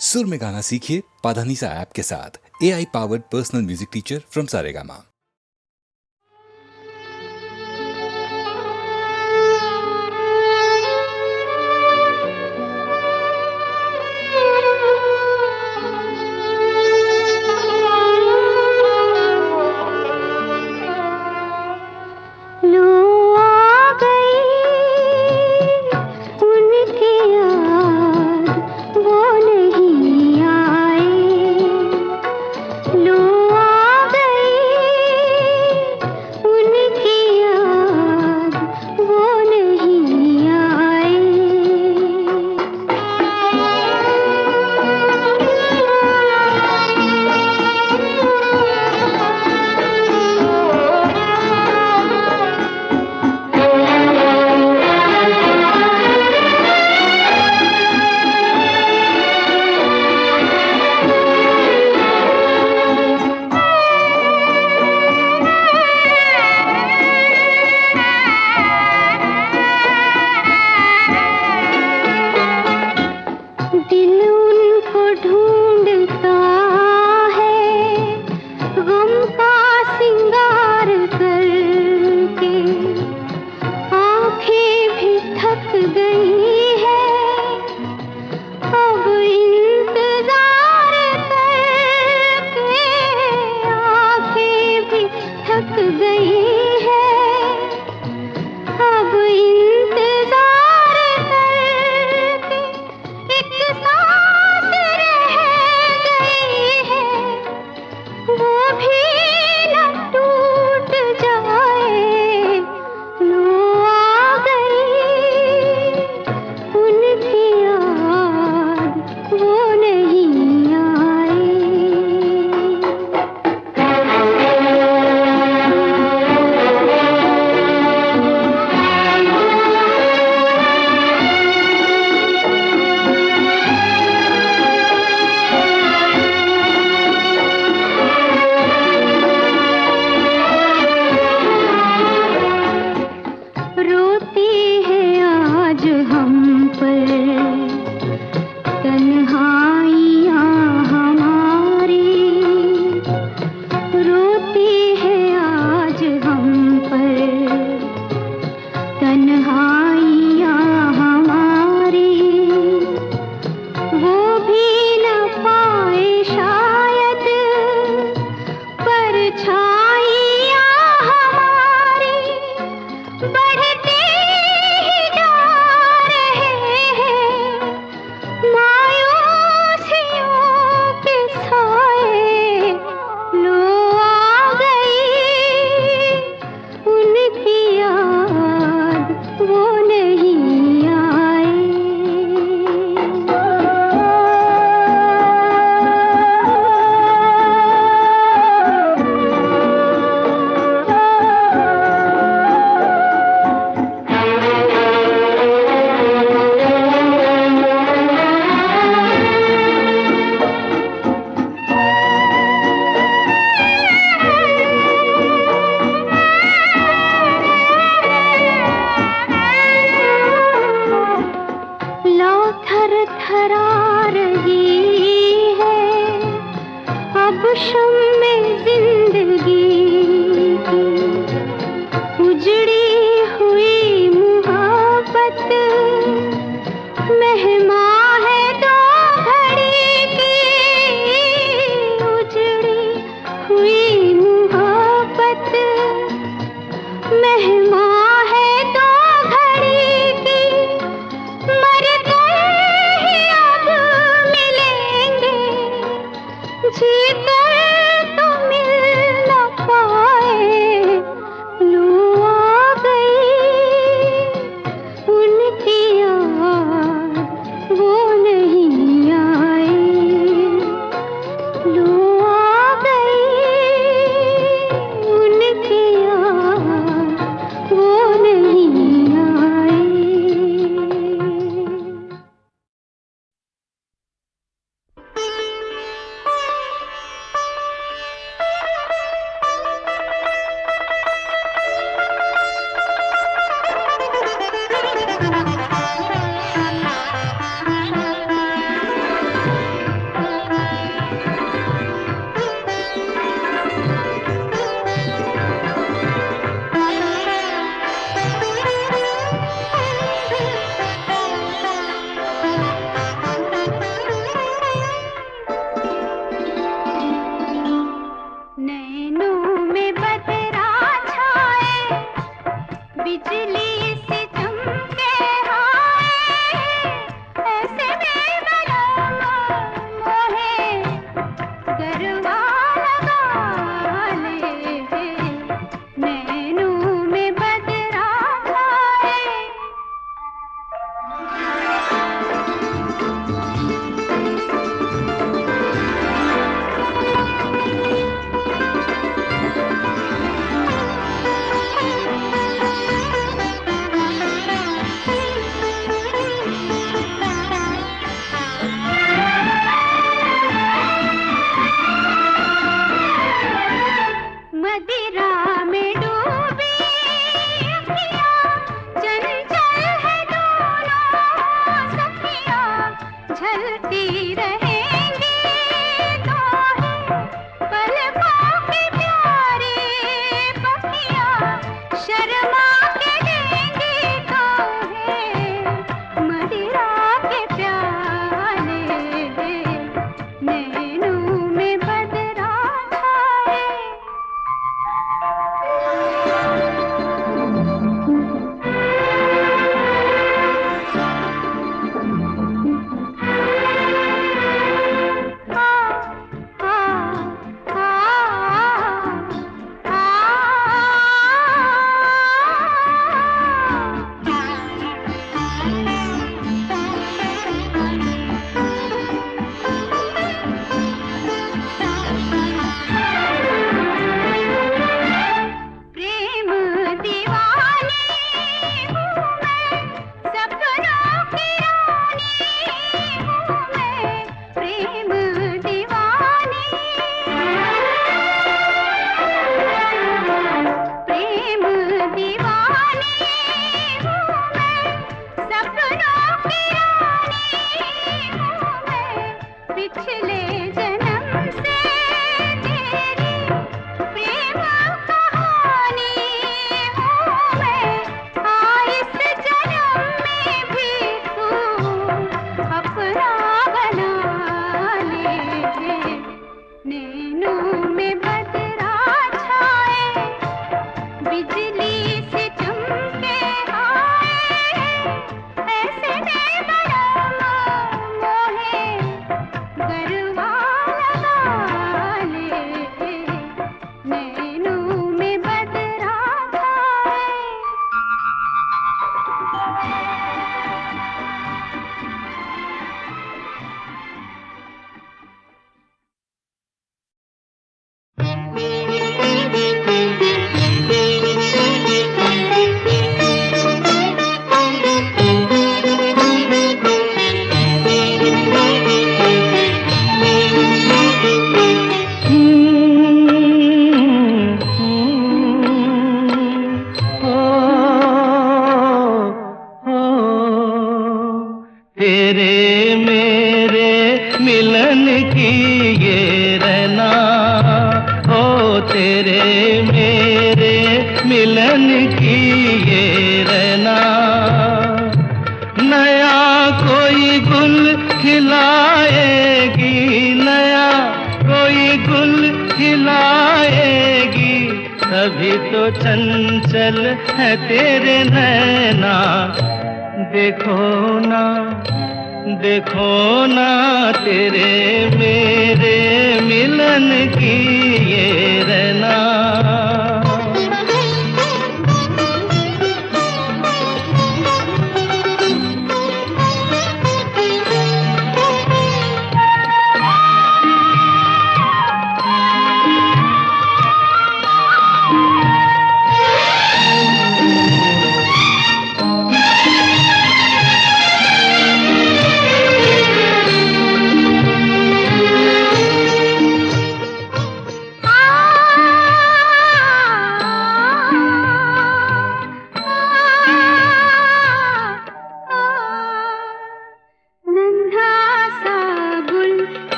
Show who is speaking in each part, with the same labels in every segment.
Speaker 1: सुर में गाना सीखिए पाधानीसा ऐप के साथ। AI powered personal music teacher from Saregama.
Speaker 2: अब इंतजार करके एक साथ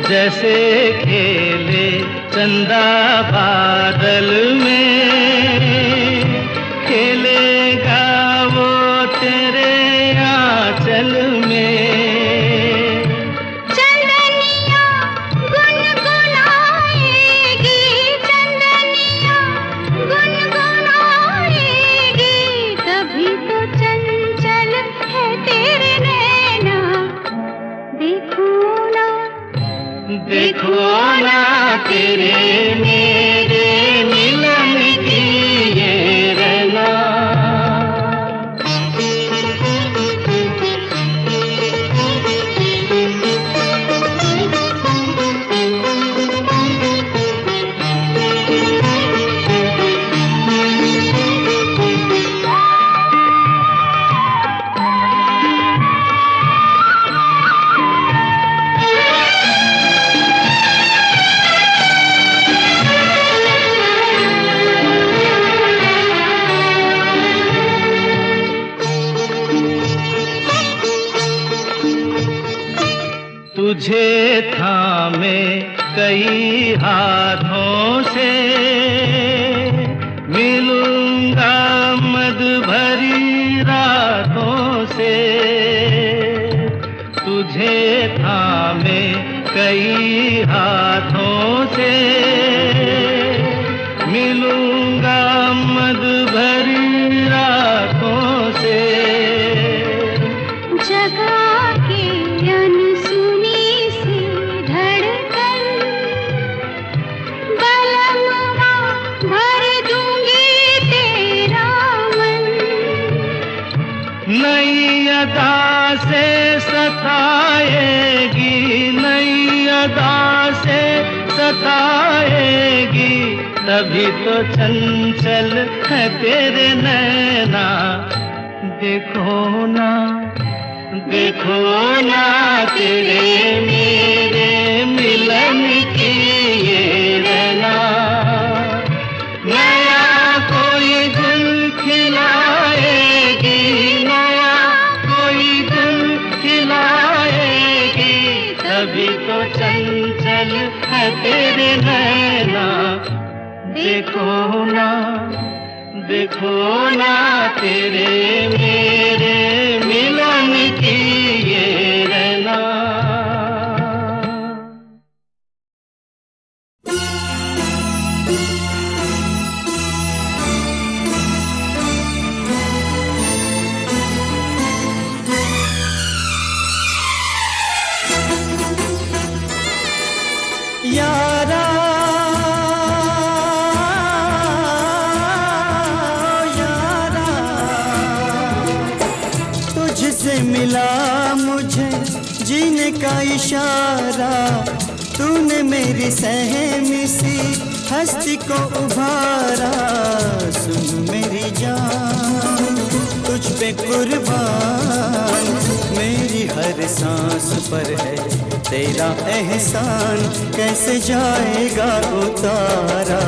Speaker 2: जैसे खेले चंदा बादल में, खेलेगा वो तेरे आंचल में।
Speaker 3: चंदनिया गुनगुनाएगी, चंदनिया गुनगुनाएगी, तभी तो चंचल है तेरे नैना। देखो ना
Speaker 2: तेरे मेरे मिल तुझे थामे कई हाथों से, मिलूंगा मद भरी रातों से। तुझे थामे कई हाथों से, मिलूंगा मद भरी रातों से।
Speaker 3: जगा के अनसुनी सी धड़कन, बलमवा भर दूंगी तेरा मन।
Speaker 2: नई अदा से सताएगी, नई अदा से सताएगी, तभी तो चंचल है तेरे नैना। देखो ना, देखो ना तेरे मेरे मिलन की ये रहना। नया कोई गुल खिलाएगी, नया कोई गुल खिलाएगी, तभी तो चंचल है तेरे नैना। देखो ना, देखो ना तेरे मेरे मिलन की ये रहना।
Speaker 4: यारा मिला मुझे जीने का इशारा, तूने मेरी सहमी सी हस्ती को उभारा। सुन मेरी जान तुझ पे कुर्बान, मेरी हर सांस पर है तेरा एहसान, कैसे जाएगा उतारा।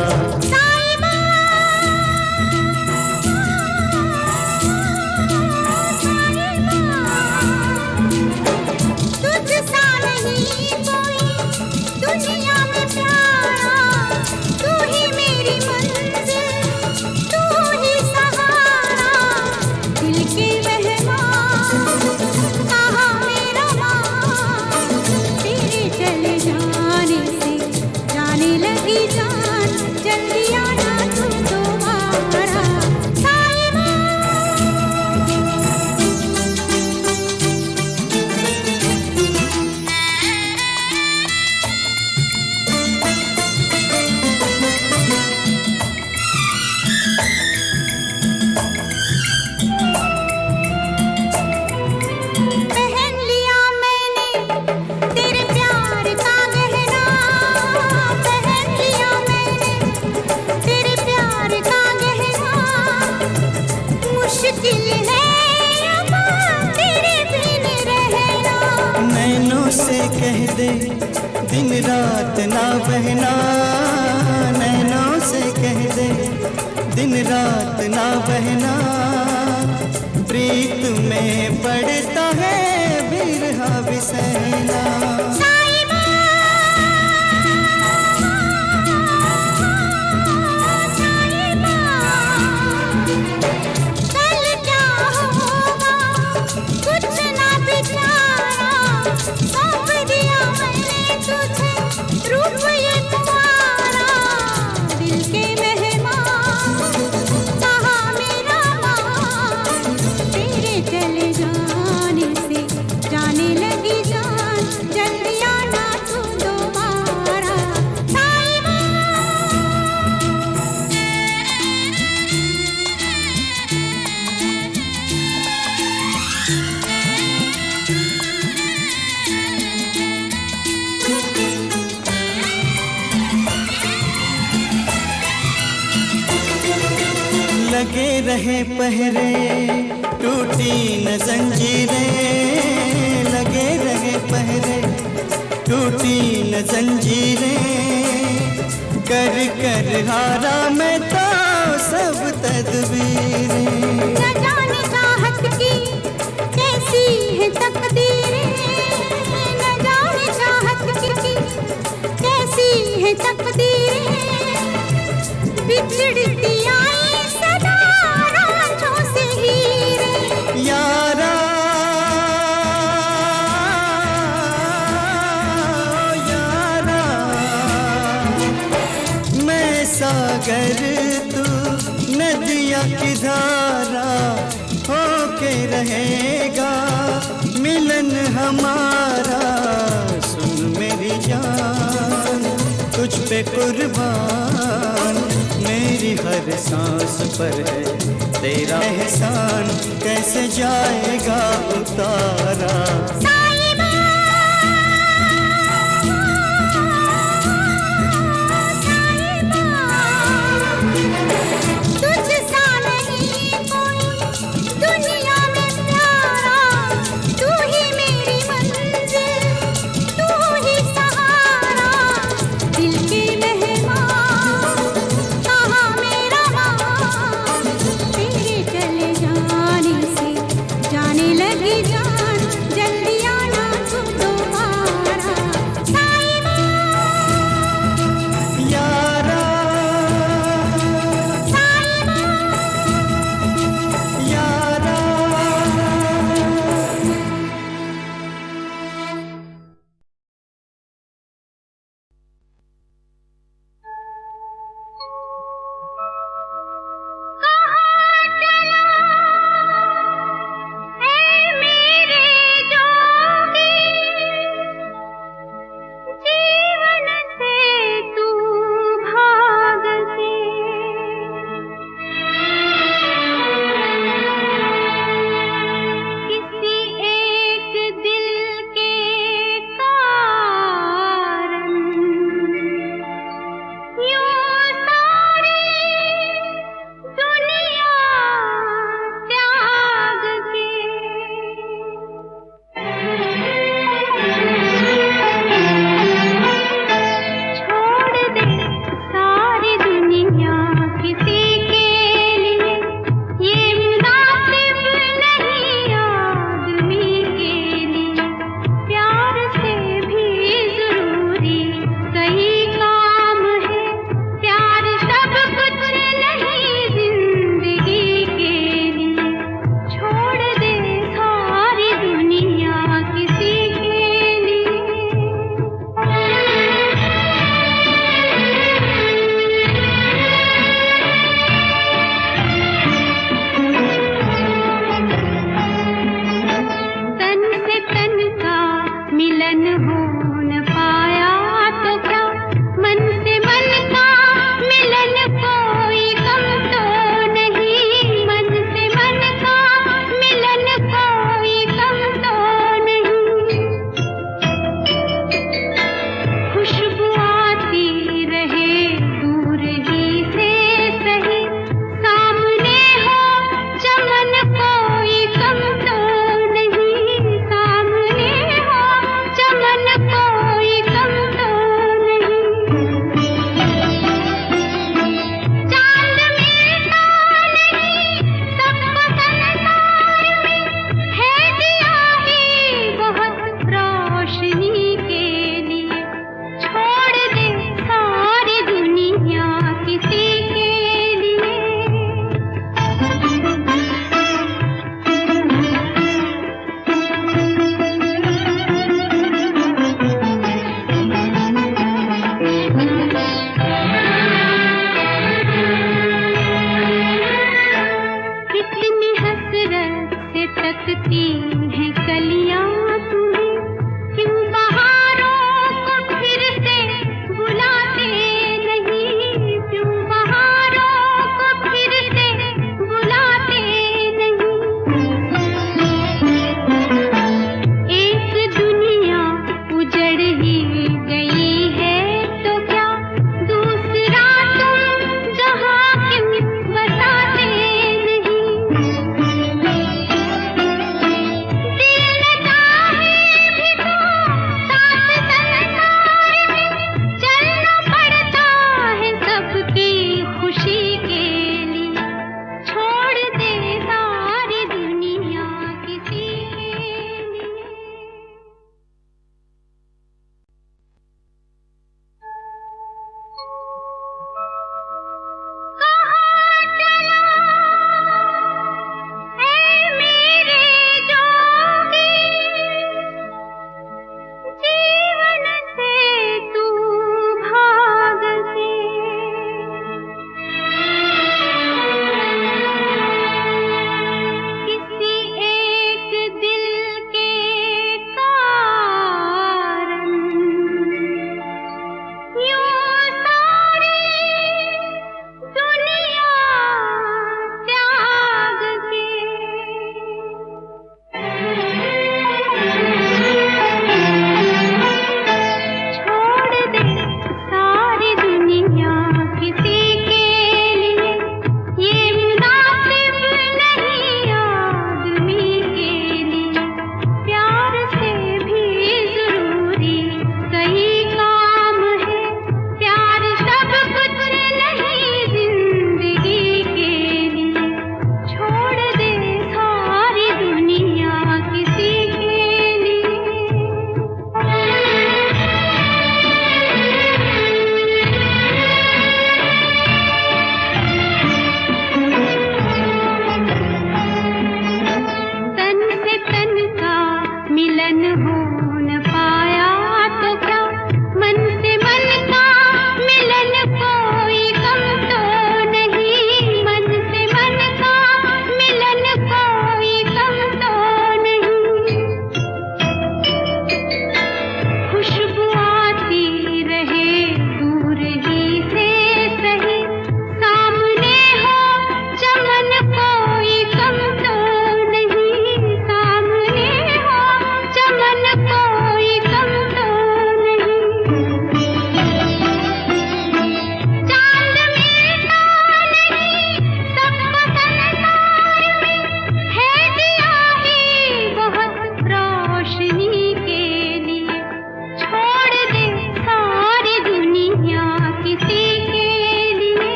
Speaker 4: दिन रात ना बहना, नैनों से कह दे दिन रात ना बहना। प्रीत में पड़ता है बिरहा बिसैना। लगे रहे पहरे टूटी न जंजीरें, लगे रहे पहरे टूटी न जंजीरें। कर कर हारा मैं तो सब तदबीरें।
Speaker 3: न जाने चाहत की कैसी है तकदीरें, न जाने करती आई सदा रांझों से हीरे।
Speaker 4: यारा यारा मैं सागर तू नदिया की धारा होके रहेगा मिलन हमारा। सुन मेरी जान तुझ पे कुर्बान, मेरी हर सांस पर है तेरा एहसान, कैसे जाएगा उतारा।
Speaker 3: साहिबा साहिबा तुझसा नहीं कोई दुनिया में प्यारा, तू ही मेरी मंजिल तू ही सहारा। दिल के मेहमान कहाँ मेरा मान, तेरे चले जाने से जाने लगी जान, जल्दी आ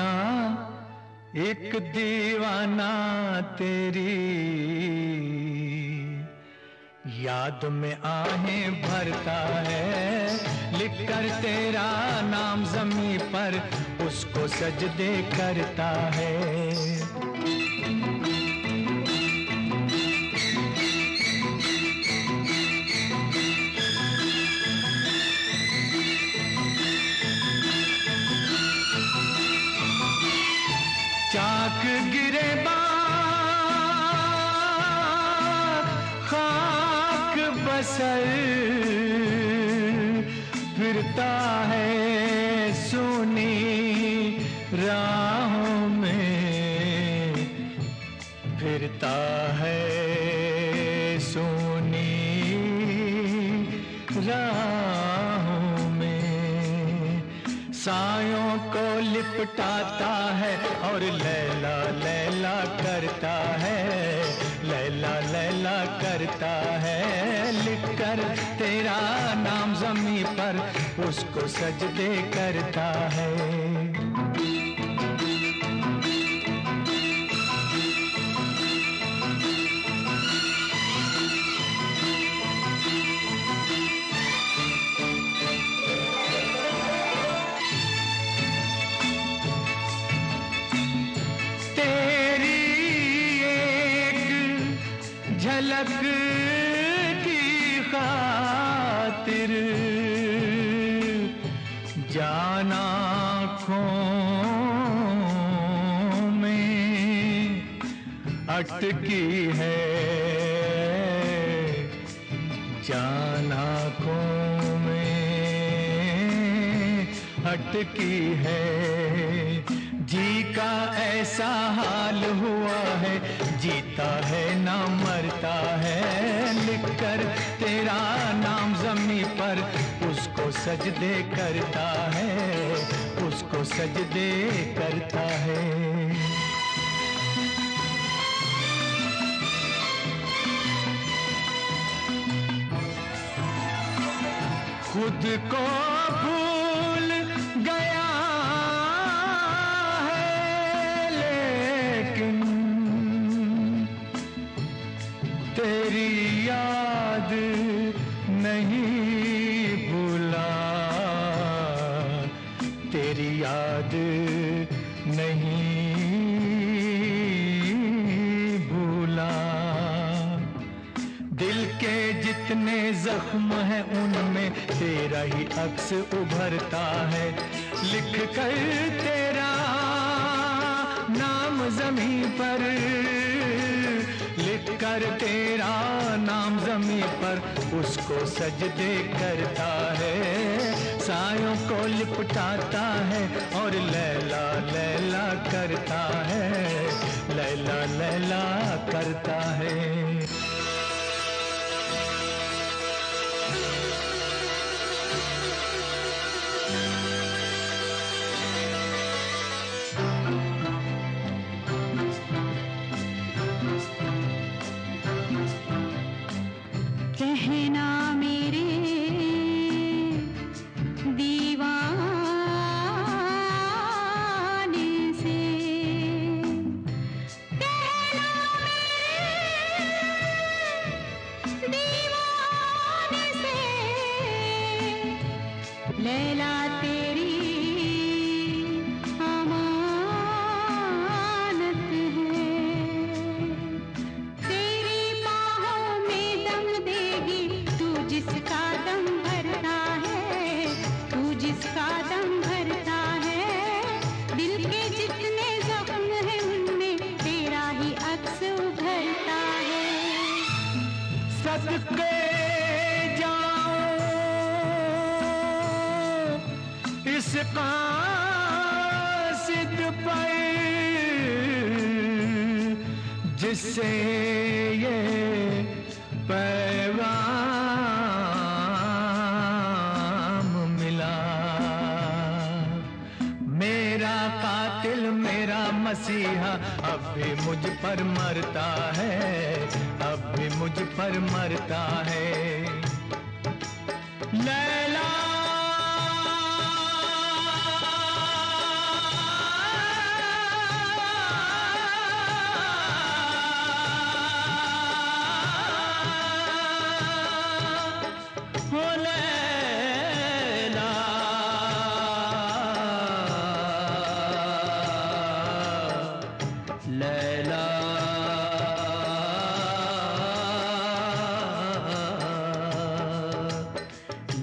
Speaker 5: दीवाना एक दीवाना तेरी याद में आहें भरता है, लिखकर तेरा नाम ज़मीं पर उसको सजदे करता है। चाक गिरे खाक बसर फिरता है सुनी राहों में, फिरता है सुनी राहों में। सायों को लिपटाता है और लैला लैला करता है, लैला लैला करता है। लिखकर तेरा नाम ज़मीं पर उसको सजदे करता है। झलक की खातिर जान आँखों में अटकी है, जान आँखों में अटकी है। जी का ऐसा हाल हुआ है, जीता है ना मरता है। लिखकर तेरा नाम ज़मीं पर उसको सजदे करता है, उसको सजदे करता है। खुद को भूल गया है लेकिन तेरी याद नहीं भूला, तेरी याद नहीं भूला। दिल के जितने जख्म हैं उनमें तेरा ही अक्स उभरता है। लिख कर तेरा नाम ज़मीं पर, लिख कर तेरा नाम ज़मीं पर उसको सजदे करता है। सायों को लिपटाता है और लैला लैला करता है, लैला लैला करता है।
Speaker 3: कहना मेरे दीवाने से, कहना मेरे दीवाने से, लैला तेरी जिसका दम भरता है, तू जिसका दम भरता है। दिल के जितने जख्म हैं उनमें तेरा ही अक्स उभरता है।
Speaker 5: सदके जाऊं इस कासिद पर जिससे ये पैगाम मिला। मेरा कातिल मेरा मसीहा अब भी मुझ पर मरता है, अब भी मुझ पर मरता है। लैला
Speaker 2: लैला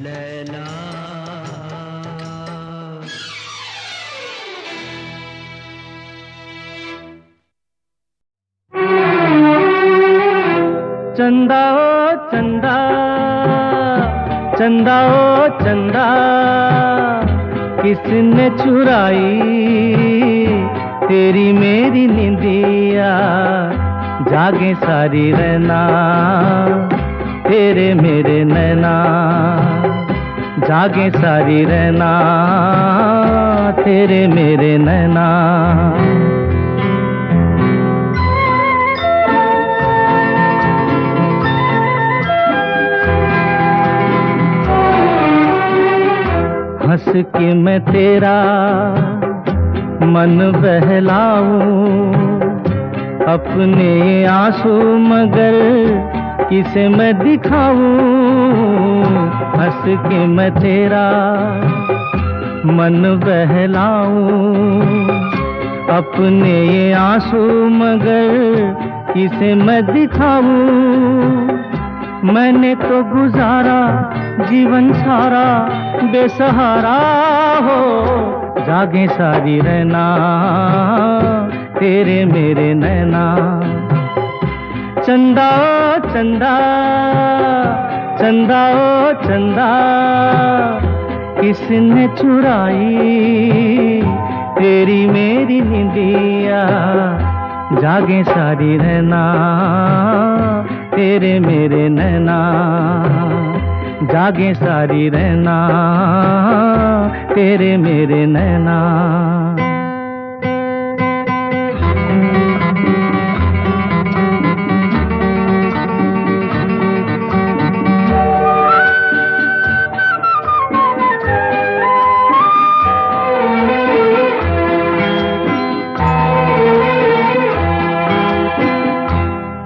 Speaker 2: लैला। चंदा ओ चंदा, चंदा ओ चंदा, किसने चुराई तेरी मेरी निंदिया, जागे सारी रहना तेरे मेरे नैना, जागे सारी रहना तेरे मेरे नैना। हंस के मैं तेरा मन बहलाऊं, अपने आंसू मगर किसे मैं दिखाऊं। हंस के मैं तेरा मन बहलाऊं, अपने आंसू मगर किसे मैं दिखाऊं। मैंने तो गुजारा जीवन सारा बेसहारा हो, जागे सारी रहना तेरे मेरे नैना। चंदा ओ चंदा, चंदा ओ चंदा, किसने चुराई तेरी मेरी निंदिया, जागे सारी रहना तेरे मेरे नैना, जागे सारी रहना तेरे मेरे नैना।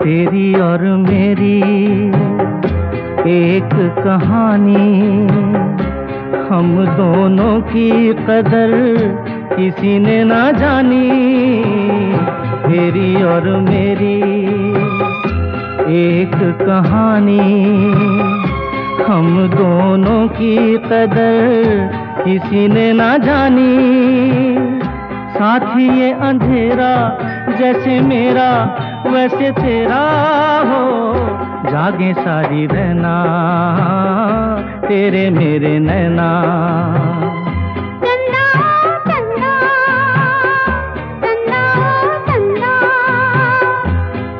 Speaker 2: तेरी और मेरी एक कहानी, हम दोनों की कदर किसी ने ना जानी। तेरी और मेरी एक कहानी, हम दोनों की कदर किसी ने ना जानी। साथी ये अंधेरा जैसे मेरा वैसे तेरा हो, जागे सारी रहना तेरे मेरे नैना।
Speaker 3: चंदा चंदा, चंदा चंदा,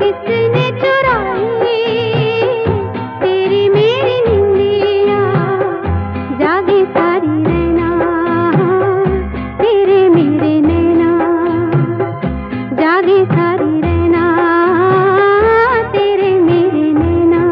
Speaker 3: किसने चुराई तेरी मेरी निंदिया, जागे सारी रहना तेरे मेरे नैना, जागे सारी रहना तेरे मेरे नैना।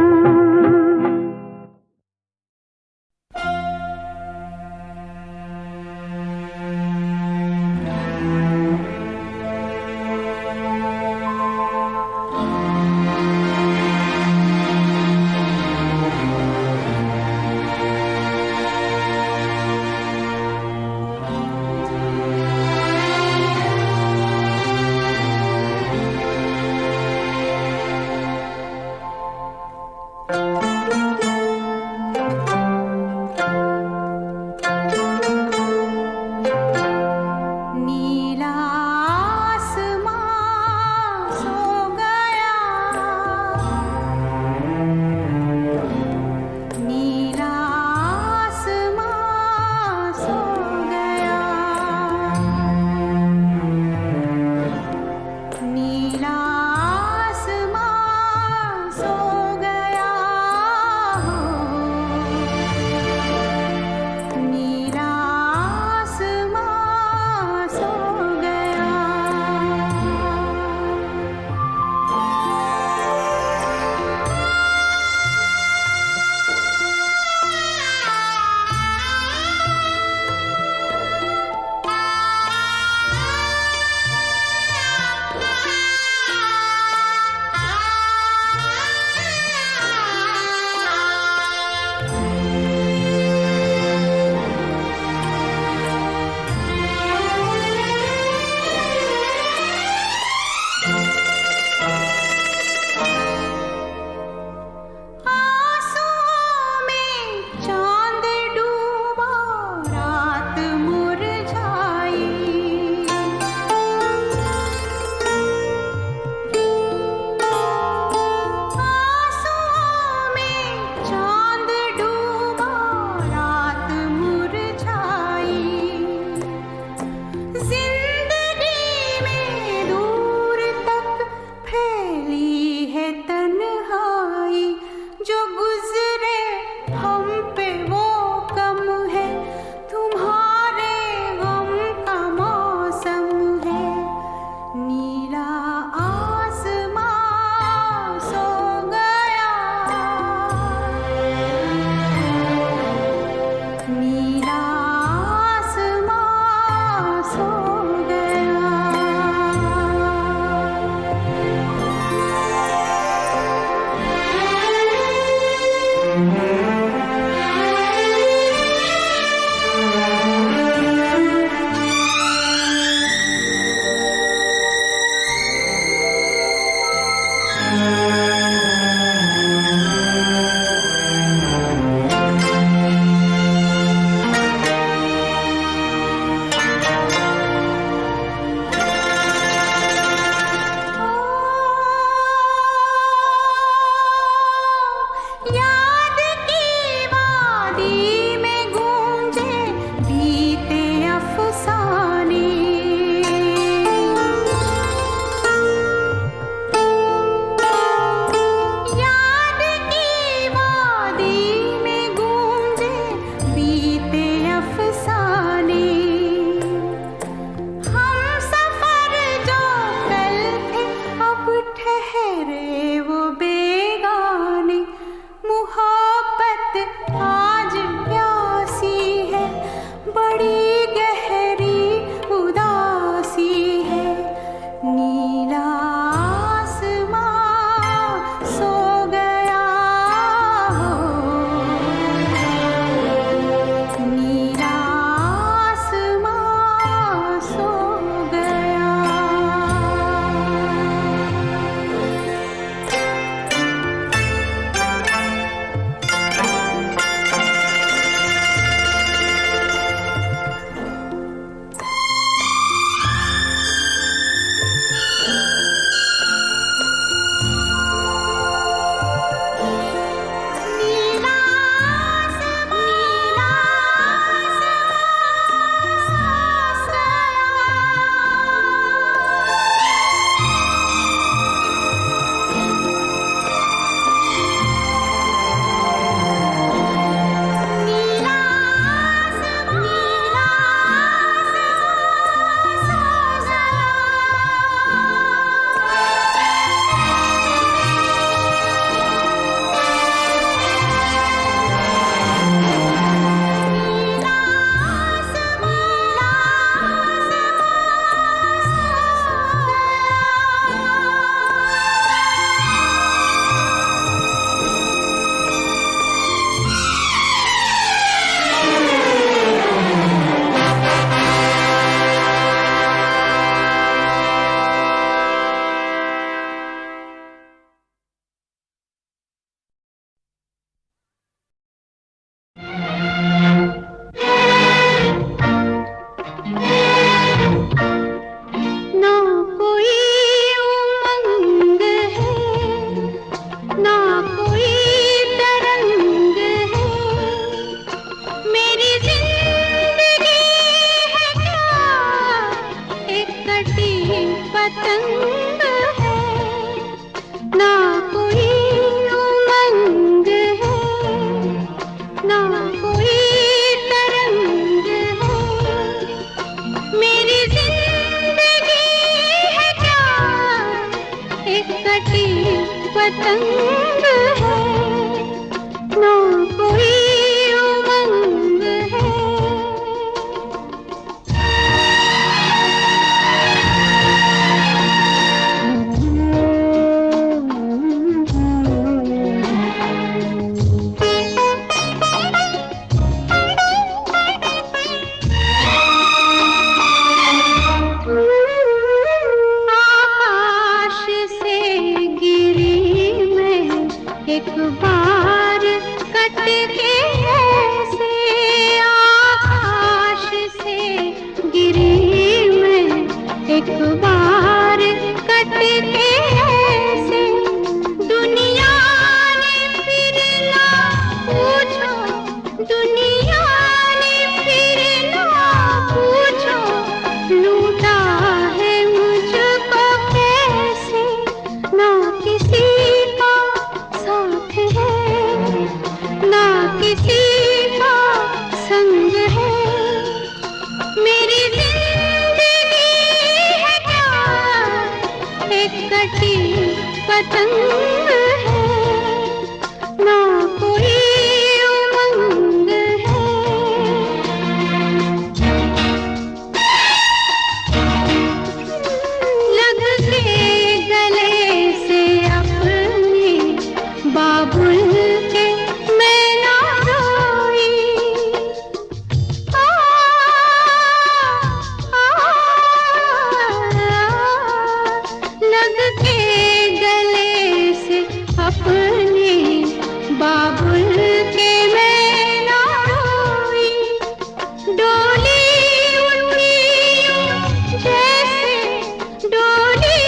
Speaker 3: एक कटी पतंग है, ना कोई उमंग है। एक बार कट के ऐसे आकाश से गिरी मैं, एक बार कट के ऐसे दुनिया ने फिर ना पूछो, दुनिया ने फिर ना पूछो लूटा है मुझको कैसे, ना किसी साथ है ना किसी का संग है। मेरी जिंदगी है क्या एक कटी पतंग है, ना कोई उमंग है। लग के गले से अपने बाबुल के मैं ना रोई, लग के गले से अपने बाबुल के मैं ना रोई। डोली उठी जैसे, डोली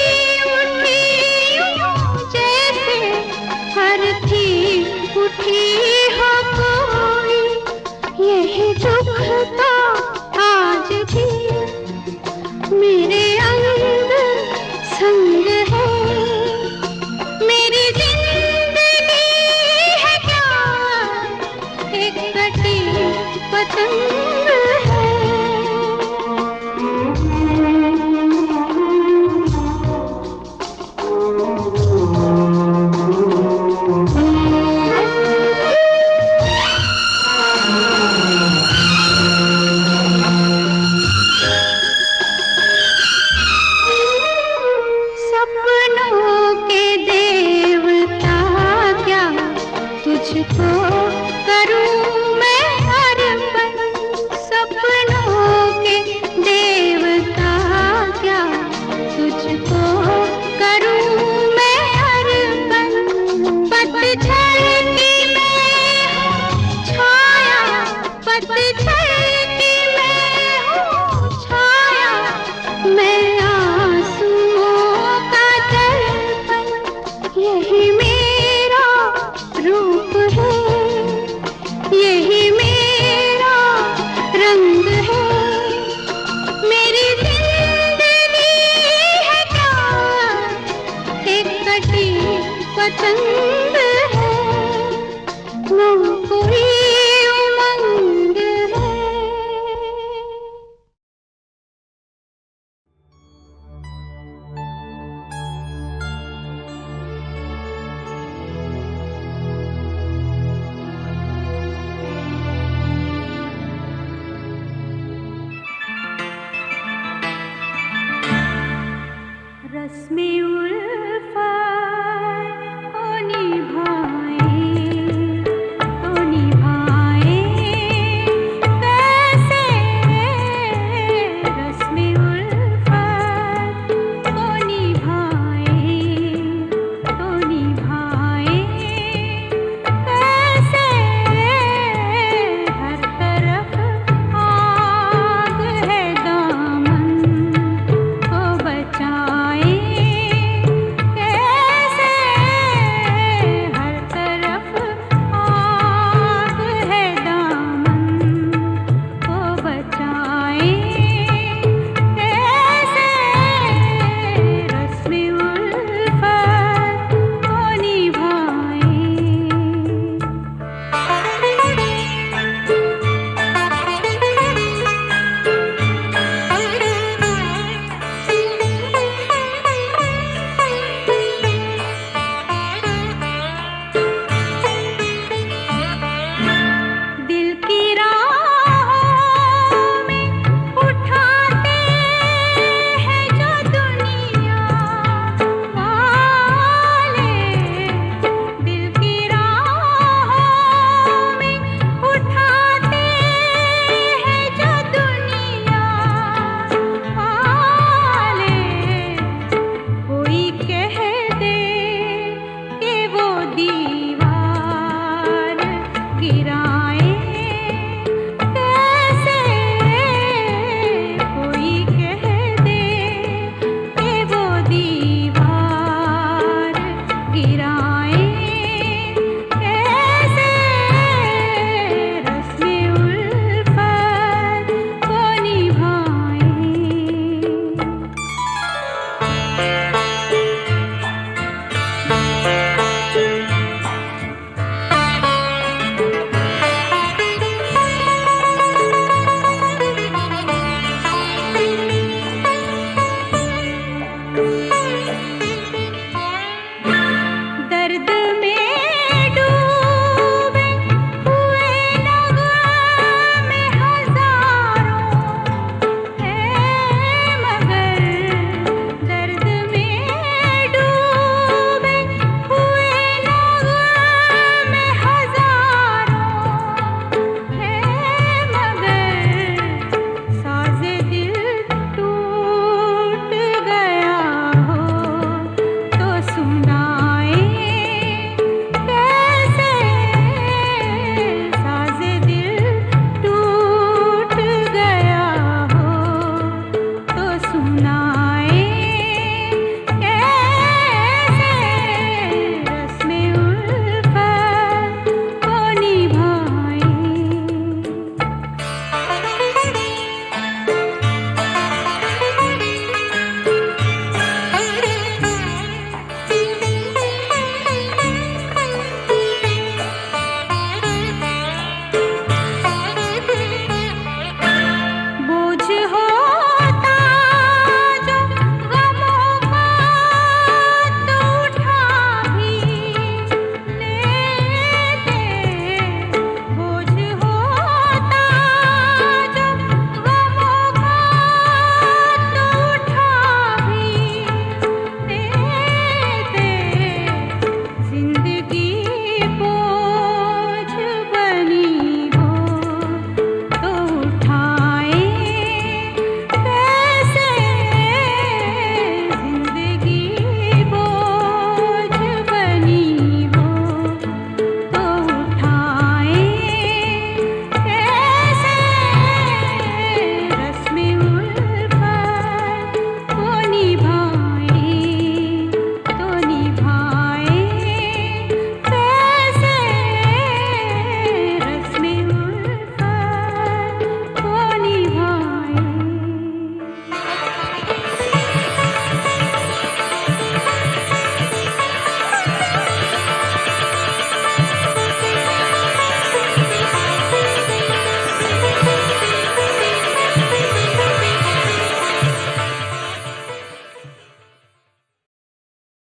Speaker 3: उठी जैसे हर थी उठी हो कोई, यही दुख तो आज भी मेरे अंदर संग है। मेरी जिंदगी है क्या एक कटी पतंग है। सपनों के देवता क्या तुझको करूं मैं अर्पण, सपनों के देवता क्या तुझको करूं मैं अर्पण। पतझड़ की मैं हूँ छाया, पतझड़ की मैं हूँ छाया, मैं आंसुओं का दर्पण। यही मेरा रूप है, यही मेरा रंग है। मेरी जिंदगी है क्या एक कटी पतंग